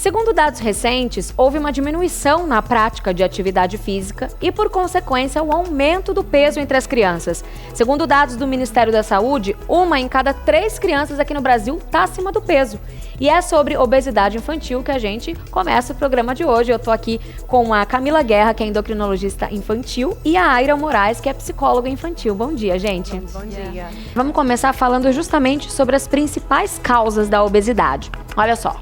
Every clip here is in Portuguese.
Segundo dados recentes, houve uma diminuição na prática de atividade física e, por consequência, o aumento do peso entre as crianças. Segundo dados do Ministério da Saúde, 1 em cada 3 crianças aqui no Brasil está acima do peso. E é sobre obesidade infantil que a gente começa o programa de hoje. Eu estou aqui com a Camila Guerra, que é endocrinologista infantil, e a Aira Moraes, que é psicóloga infantil. Bom dia, gente. Bom dia. Vamos começar falando justamente sobre as principais causas da obesidade. Olha só.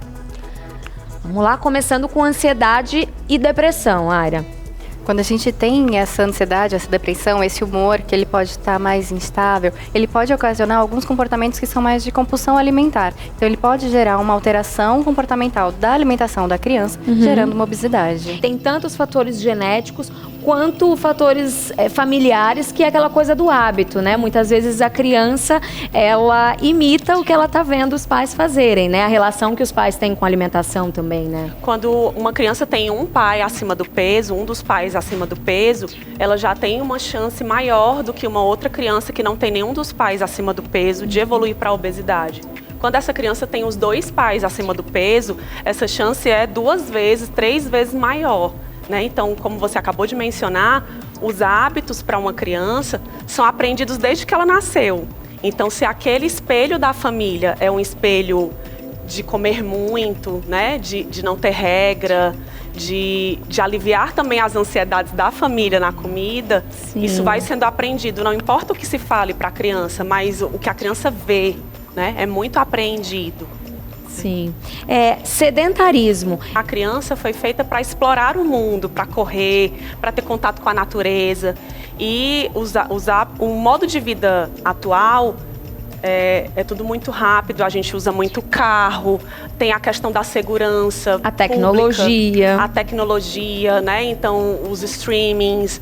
Vamos lá, começando com ansiedade e depressão, Aira. Quando a gente tem essa ansiedade, essa depressão, esse humor que ele pode estar mais instável, ele pode ocasionar alguns comportamentos que são mais de compulsão alimentar. Então ele pode gerar uma alteração comportamental da alimentação da criança, gerando uma obesidade. Tem tantos fatores genéticos quanto fatores familiares, que é aquela coisa do hábito, né? Muitas vezes a criança, ela imita o que ela tá vendo os pais fazerem, né? A relação que os pais têm com a alimentação também, né? Quando uma criança tem um pai acima do peso, um dos pais acima do peso, ela já tem uma chance maior do que uma outra criança que não tem nenhum dos pais acima do peso de evoluir para a obesidade. Quando essa criança tem os 2 pais acima do peso, essa chance é 2 vezes, 3 vezes maior. Né? Então, como você acabou de mencionar, os hábitos para uma criança são aprendidos desde que ela nasceu. Então, se aquele espelho da família é um espelho de comer muito, né? de não ter regra, de aliviar também as ansiedades da família na comida, isso vai sendo aprendido. Não importa o que se fale para a criança, mas o que a criança vê, né? É muito aprendido. Sim. Sedentarismo. A criança foi feita para explorar o mundo, para correr, para ter contato com a natureza. E usar o modo de vida atual é tudo muito rápido, a gente usa muito carro, tem a questão da segurança a tecnologia. Pública, a tecnologia, né? Então, os streamings,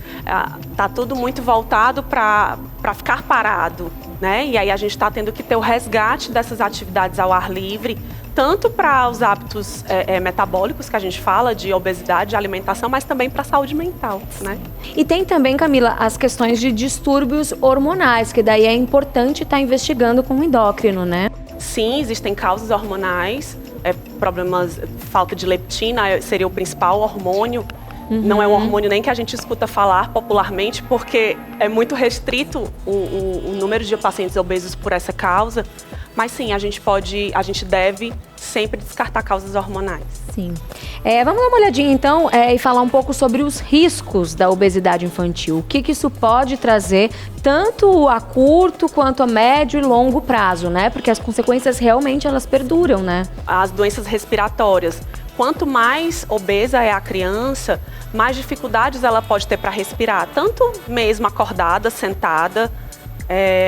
tá tudo muito voltado para ficar parado, né? E aí a gente está tendo que ter o resgate dessas atividades ao ar livre, tanto para os hábitos metabólicos, que a gente fala, de obesidade, de alimentação, mas também para a saúde mental, né? E tem também, Camila, as questões de distúrbios hormonais, que daí é importante estar investigando com o endócrino, né? Sim, existem causas hormonais, problemas, falta de leptina seria o principal hormônio. Não é um hormônio nem que a gente escuta falar popularmente, porque é muito restrito o número de pacientes obesos por essa causa. Mas sim, a gente deve sempre descartar causas hormonais. Sim. Vamos dar uma olhadinha então e falar um pouco sobre os riscos da obesidade infantil. O que isso pode trazer, tanto a curto quanto a médio e longo prazo, né? Porque as consequências realmente elas perduram, né? As doenças respiratórias. Quanto mais obesa é a criança, mais dificuldades ela pode ter para respirar. Tanto mesmo acordada, sentada,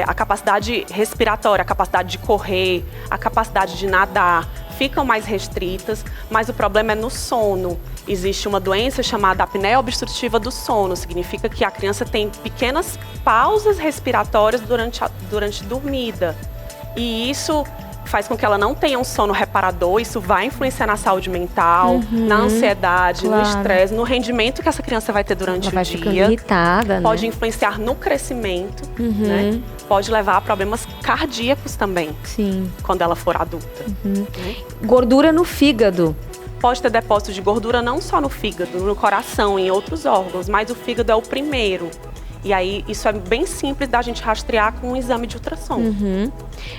a capacidade respiratória, a capacidade de correr, a capacidade de nadar ficam mais restritas, mas o problema é no sono. Existe uma doença chamada apneia obstrutiva do sono, significa que a criança tem pequenas pausas respiratórias durante dormida. E isso faz com que ela não tenha um sono reparador, isso vai influenciar na saúde mental, na ansiedade, no estresse, no rendimento que essa criança vai ter durante o dia. Irritada, pode né? influenciar no crescimento, né? Pode levar a problemas cardíacos também, quando ela for adulta. Gordura no fígado. Pode ter depósito de gordura não só no fígado, no coração, em outros órgãos, mas o fígado é o primeiro. E aí, isso é bem simples da gente rastrear com um exame de ultrassom.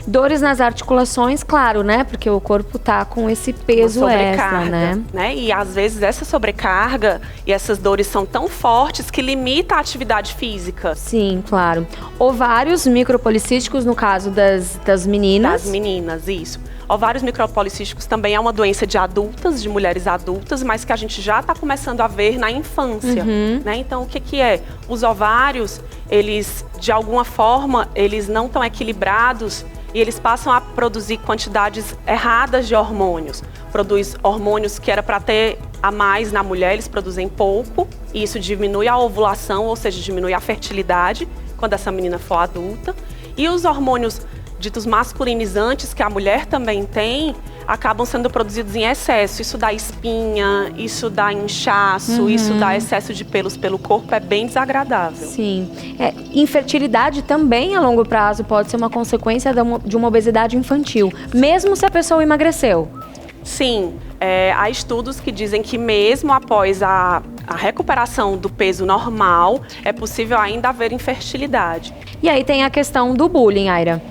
Dores nas articulações, claro, né? Porque o corpo tá com esse peso extra, né? E às vezes essa sobrecarga e essas dores são tão fortes que limita a atividade física. Sim, claro. Ovários micropolicísticos, no caso das meninas. Das meninas, isso. Ovários micropolicísticos também é uma doença de adultas, de mulheres adultas, mas que a gente já está começando a ver na infância, né? Então, o que é? Os ovários, eles, de alguma forma, eles não estão equilibrados e eles passam a produzir quantidades erradas de hormônios. Produz hormônios que era para ter a mais na mulher, eles produzem pouco, e isso diminui a ovulação, ou seja, diminui a fertilidade quando essa menina for adulta. E os hormônios ditos masculinizantes, que a mulher também tem, acabam sendo produzidos em excesso. Isso dá espinha, isso dá inchaço, isso dá excesso de pelos pelo corpo, é bem desagradável. Sim. Infertilidade também a longo prazo pode ser uma consequência de uma obesidade infantil, mesmo se a pessoa emagreceu. Sim, há estudos que dizem que mesmo após a recuperação do peso normal, é possível ainda haver infertilidade. E aí tem a questão do bullying, Aira.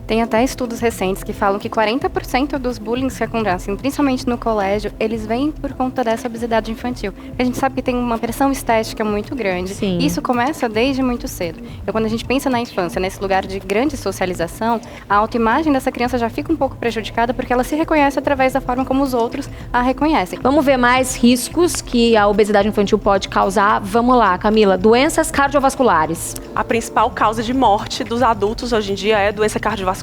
Tem até estudos recentes que falam que 40% dos bullying que acontecem, principalmente no colégio, eles vêm por conta dessa obesidade infantil. A gente sabe que tem uma pressão estética muito grande. Sim. E isso começa desde muito cedo. Então, quando a gente pensa na infância, nesse lugar de grande socialização, a autoimagem dessa criança já fica um pouco prejudicada porque ela se reconhece através da forma como os outros a reconhecem. Vamos ver mais riscos que a obesidade infantil pode causar. Vamos lá, Camila. Doenças cardiovasculares. A principal causa de morte dos adultos hoje em dia é doença cardiovascular,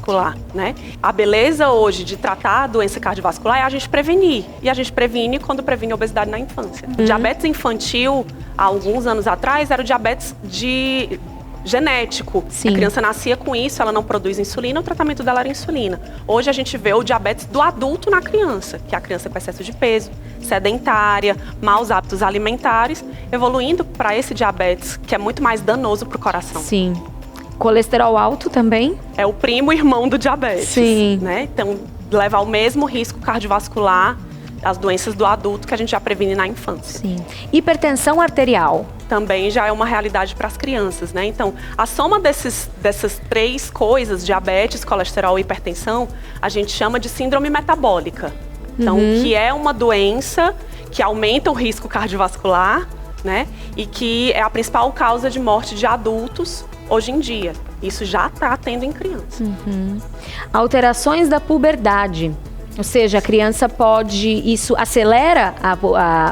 né? A beleza hoje de tratar a doença cardiovascular é a gente prevenir. E a gente previne quando previne a obesidade na infância. Diabetes infantil, há alguns anos atrás, era o diabetes genético. Sim. A criança nascia com isso, ela não produz insulina, o tratamento dela era insulina. Hoje a gente vê o diabetes do adulto na criança, que é a criança com excesso de peso, sedentária, maus hábitos alimentares, evoluindo para esse diabetes que é muito mais danoso para o coração. Sim. Colesterol alto também? É o primo irmão do diabetes. Sim. Né? Então, leva ao mesmo risco cardiovascular as doenças do adulto que a gente já previne na infância. Sim. Hipertensão arterial. Também já é uma realidade para as crianças, né? Então, a soma dessas três coisas, diabetes, colesterol e hipertensão, a gente chama de síndrome metabólica. Então, que é uma doença que aumenta o risco cardiovascular, né? E que é a principal causa de morte de adultos hoje em dia. Isso já está tendo em criança. Alterações da puberdade. Ou seja, a criança pode... Isso acelera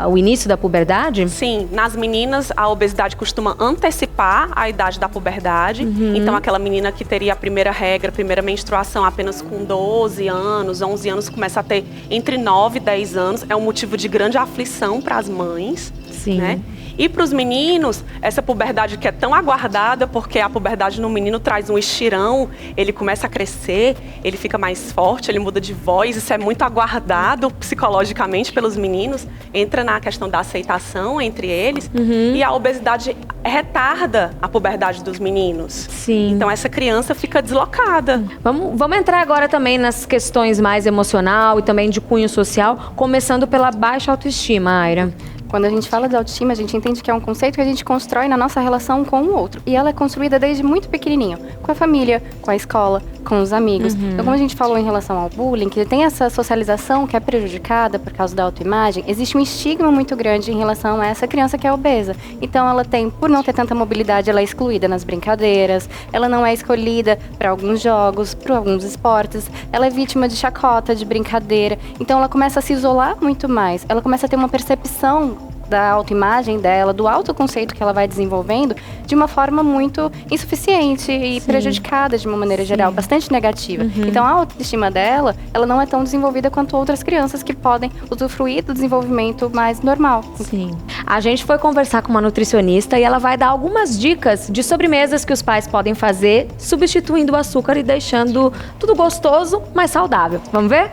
o início da puberdade? Sim, nas meninas a obesidade costuma antecipar a idade da puberdade. Então aquela menina que teria a primeira regra, a primeira menstruação apenas com 12 anos, 11 anos, começa a ter entre 9 e 10 anos. É um motivo de grande aflição para as mães. Sim. Né? E para os meninos, essa puberdade que é tão aguardada, porque a puberdade no menino traz um estirão, ele começa a crescer, ele fica mais forte, ele muda de voz, isso é muito aguardado psicologicamente pelos meninos, entra na questão da aceitação entre eles, e a obesidade retarda a puberdade dos meninos. Sim. Então essa criança fica deslocada. Vamos entrar agora também nas questões mais emocional e também de cunho social, começando pela baixa autoestima, Aira. Quando a gente fala de autoestima, a gente entende que é um conceito que a gente constrói na nossa relação com o outro. E ela é construída desde muito pequenininho, com a família, com a escola, com os amigos. Então, como a gente falou em relação ao bullying, que tem essa socialização que é prejudicada por causa da autoimagem, existe um estigma muito grande em relação a essa criança que é obesa. Então, ela tem, por não ter tanta mobilidade, ela é excluída nas brincadeiras, ela não é escolhida para alguns jogos, para alguns esportes, ela é vítima de chacota, de brincadeira. Então, ela começa a se isolar muito mais, ela começa a ter uma percepção da autoimagem dela, do autoconceito que ela vai desenvolvendo, de uma forma muito insuficiente e prejudicada de uma maneira geral, bastante negativa. Então a autoestima dela, ela não é tão desenvolvida quanto outras crianças que podem usufruir do desenvolvimento mais normal. Sim. A gente foi conversar com uma nutricionista e ela vai dar algumas dicas de sobremesas que os pais podem fazer, substituindo o açúcar e deixando tudo gostoso, mas saudável. Vamos ver?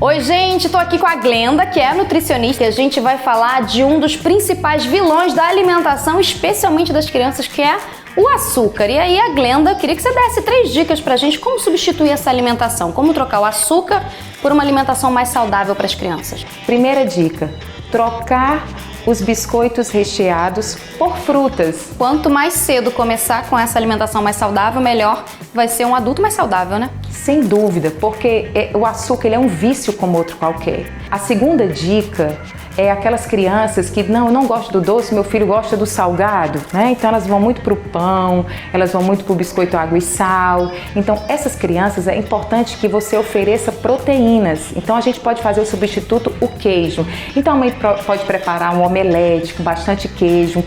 Oi, gente, tô aqui com a Glenda, que é nutricionista, e a gente vai falar de um dos principais vilões da alimentação, especialmente das crianças, que é o açúcar. E aí, a Glenda, eu queria que você desse 3 dicas pra gente como substituir essa alimentação, como trocar o açúcar por uma alimentação mais saudável para as crianças. Primeira dica, trocar os biscoitos recheados por frutas. Quanto mais cedo começar com essa alimentação mais saudável, melhor vai ser um adulto mais saudável, né? Sem dúvida, porque o açúcar ele é um vício como outro qualquer. A segunda dica é aquelas crianças que, não, eu não gosto do doce, meu filho gosta do salgado, né? Então elas vão muito pro pão, elas vão muito pro biscoito água e sal. Então essas crianças é importante que você ofereça proteínas. Então a gente pode fazer o substituto, o queijo. Então a mãe pode preparar um omelete com bastante queijo,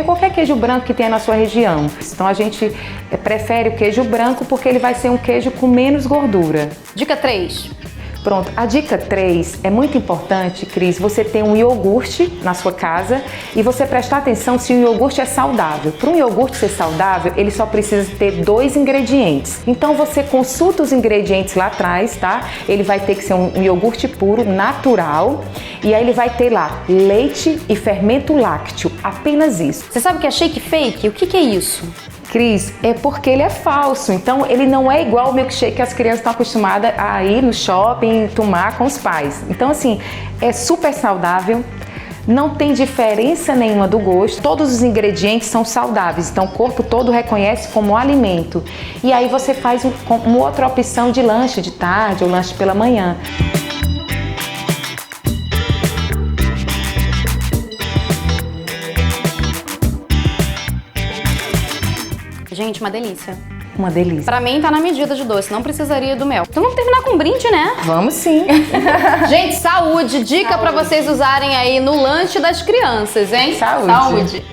qualquer queijo branco que tenha na sua região. Então a gente prefere o queijo branco porque ele vai ser um queijo com menos gordura. Dica 3. Pronto, a dica 3 é muito importante, Cris, você ter um iogurte na sua casa e você prestar atenção se o iogurte é saudável. Para um iogurte ser saudável, ele só precisa ter 2 ingredientes. Então você consulta os ingredientes lá atrás, tá? Ele vai ter que ser um iogurte puro, natural, e aí ele vai ter lá leite e fermento lácteo, apenas isso. Você sabe o que é shake fake? O que é isso? Cris, é porque ele é falso. Então, ele não é igual o milkshake que as crianças estão acostumadas a ir no shopping tomar com os pais. Então, assim, é super saudável. Não tem diferença nenhuma do gosto, todos os ingredientes são saudáveis, então o corpo todo reconhece como alimento. E aí você faz uma outra opção de lanche de tarde ou lanche pela manhã. Gente, uma delícia. Uma delícia. Pra mim tá na medida de doce, não precisaria do mel. Então vamos terminar com um brinde, né? Vamos sim. Gente, saúde. Dica pra vocês usarem aí no lanche das crianças, hein? Saúde.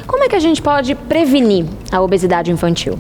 Como é que a gente pode prevenir a obesidade infantil?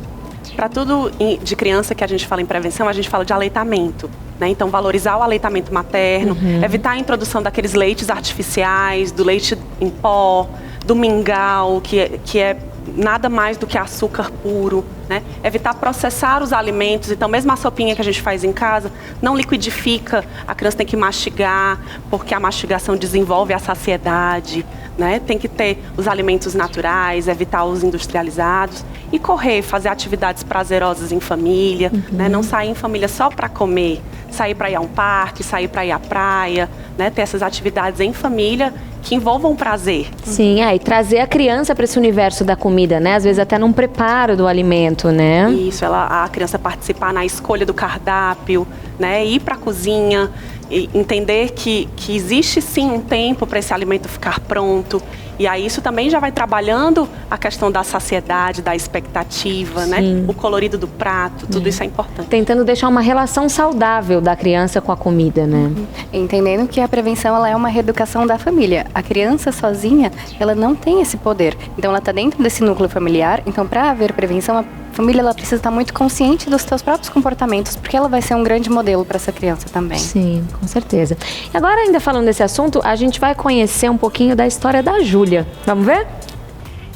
Para tudo de criança que a gente fala em prevenção, a gente fala de aleitamento, né? Então, valorizar o aleitamento materno, evitar a introdução daqueles leites artificiais, do leite em pó, do mingau, que é nada mais do que açúcar puro, né? Evitar processar os alimentos. Então, mesmo a sopinha que a gente faz em casa, não liquidifica, a criança tem que mastigar, porque a mastigação desenvolve a saciedade, né? Tem que ter os alimentos naturais, evitar os industrializados e correr, fazer atividades prazerosas em família, né? Não sair em família só para comer, sair para ir a um parque, sair para ir à praia, né? Ter essas atividades em família que envolvam prazer. Sim, e trazer a criança para esse universo da comida, né? Às vezes até num preparo do alimento, né? Isso, a criança participar na escolha do cardápio, né? Ir para a cozinha, e entender que existe sim um tempo para esse alimento ficar pronto. E aí isso também já vai trabalhando a questão da saciedade, da expectativa, né? O colorido do prato, tudo isso é importante. Tentando deixar uma relação saudável da criança com a comida, né? Entendendo que a prevenção ela é uma reeducação da família. A criança sozinha, ela não tem esse poder. Então ela está dentro desse núcleo familiar. Então para haver prevenção, a família ela precisa estar muito consciente dos seus próprios comportamentos, porque ela vai ser um grande modelo para essa criança também. Sim, com certeza. E agora, ainda falando desse assunto, a gente vai conhecer um pouquinho da história da Júlia. Vamos ver?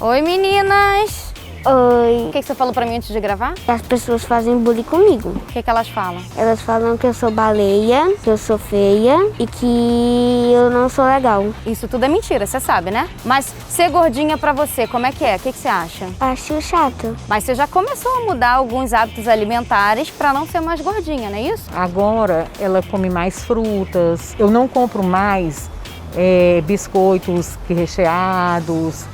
Oi, meninas! Oi. O que você falou pra mim antes de gravar? As pessoas fazem bullying comigo. O que elas falam? Elas falam que eu sou baleia, que eu sou feia e que eu não sou legal. Isso tudo é mentira, você sabe, né? Mas ser gordinha pra você, como é que é? O que você acha? Acho chato. Mas você já começou a mudar alguns hábitos alimentares pra não ser mais gordinha, não é isso? Agora ela come mais frutas. Eu não compro mais biscoitos recheados,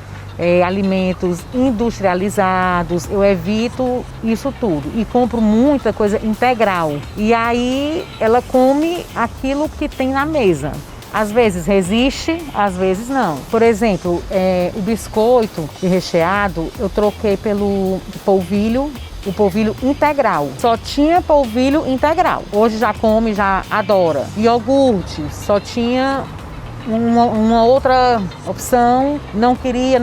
alimentos industrializados. Eu evito isso tudo e compro muita coisa integral. E aí ela come aquilo que tem na mesa. Às vezes resiste, às vezes não. Por exemplo, o biscoito recheado eu troquei pelo polvilho. O polvilho integral. Só tinha polvilho integral. Hoje já come, já adora. Iogurte, só tinha uma outra opção. Não queria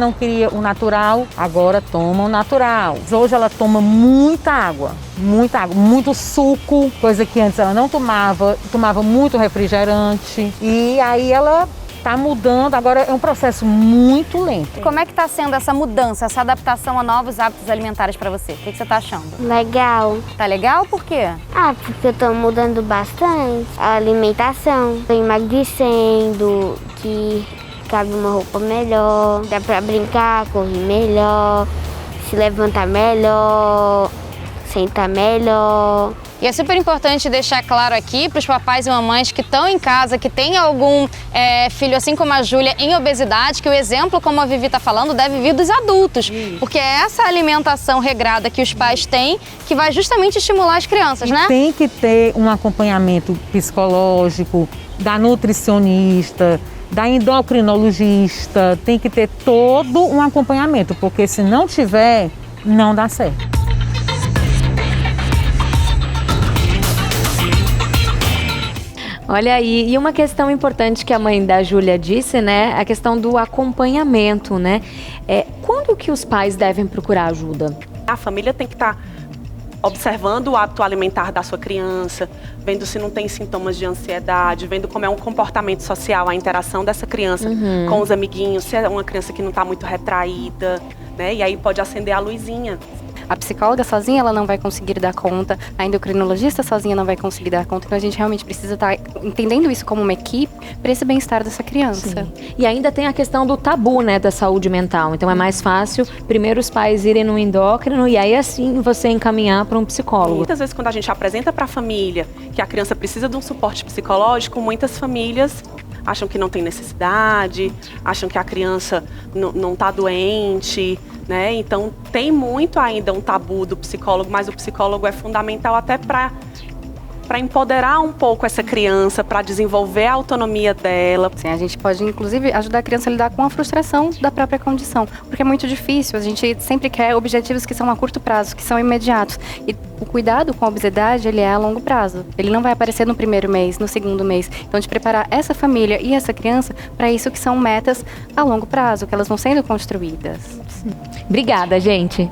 o natural, agora toma o natural. Hoje ela toma muita água, muito suco, coisa que antes ela não tomava muito refrigerante. E aí ela tá mudando, agora é um processo muito lento. Como é que tá sendo essa mudança, essa adaptação a novos hábitos alimentares pra você? O que você tá achando? Legal. Tá legal? Por quê? Porque eu tô mudando bastante a alimentação. Tô emagrecendo, que cabe uma roupa melhor, dá pra brincar, correr melhor, se levantar melhor, sentar melhor. E é super importante deixar claro aqui para os papais e mamães que estão em casa, que tem algum filho, assim como a Júlia, em obesidade, que o exemplo, como a Vivi está falando, deve vir dos adultos. Porque é essa alimentação regrada que os pais têm que vai justamente estimular as crianças, né? Tem que ter um acompanhamento psicológico, da nutricionista, da endocrinologista, tem que ter todo um acompanhamento, porque se não tiver, não dá certo. Olha aí, e uma questão importante que a mãe da Júlia disse, né, a questão do acompanhamento, né? Quando que os pais devem procurar ajuda? A família tem que estar observando o hábito alimentar da sua criança, vendo se não tem sintomas de ansiedade, vendo como é um comportamento social, a interação dessa criança com os amiguinhos, se é uma criança que não está muito retraída, né? E aí pode acender a luzinha. A psicóloga sozinha ela não vai conseguir dar conta, a endocrinologista sozinha não vai conseguir dar conta, então a gente realmente precisa estar entendendo isso como uma equipe para esse bem-estar dessa criança. Sim. E ainda tem a questão do tabu, né, da saúde mental. Então é mais fácil primeiro os pais irem no endócrino e aí assim você encaminhar para um psicólogo. Muitas vezes quando a gente apresenta para a família que a criança precisa de um suporte psicológico, muitas famílias acham que não tem necessidade, acham que a criança não está doente, né? Então tem muito ainda um tabu do psicólogo, mas o psicólogo é fundamental até para empoderar um pouco essa criança, para desenvolver a autonomia dela. Sim, a gente pode, inclusive, ajudar a criança a lidar com a frustração da própria condição, porque é muito difícil, a gente sempre quer objetivos que são a curto prazo, que são imediatos, e o cuidado com a obesidade, ele é a longo prazo, ele não vai aparecer no primeiro mês, no segundo mês, então de preparar essa família e essa criança para isso que são metas a longo prazo, que elas vão sendo construídas. Obrigada, gente.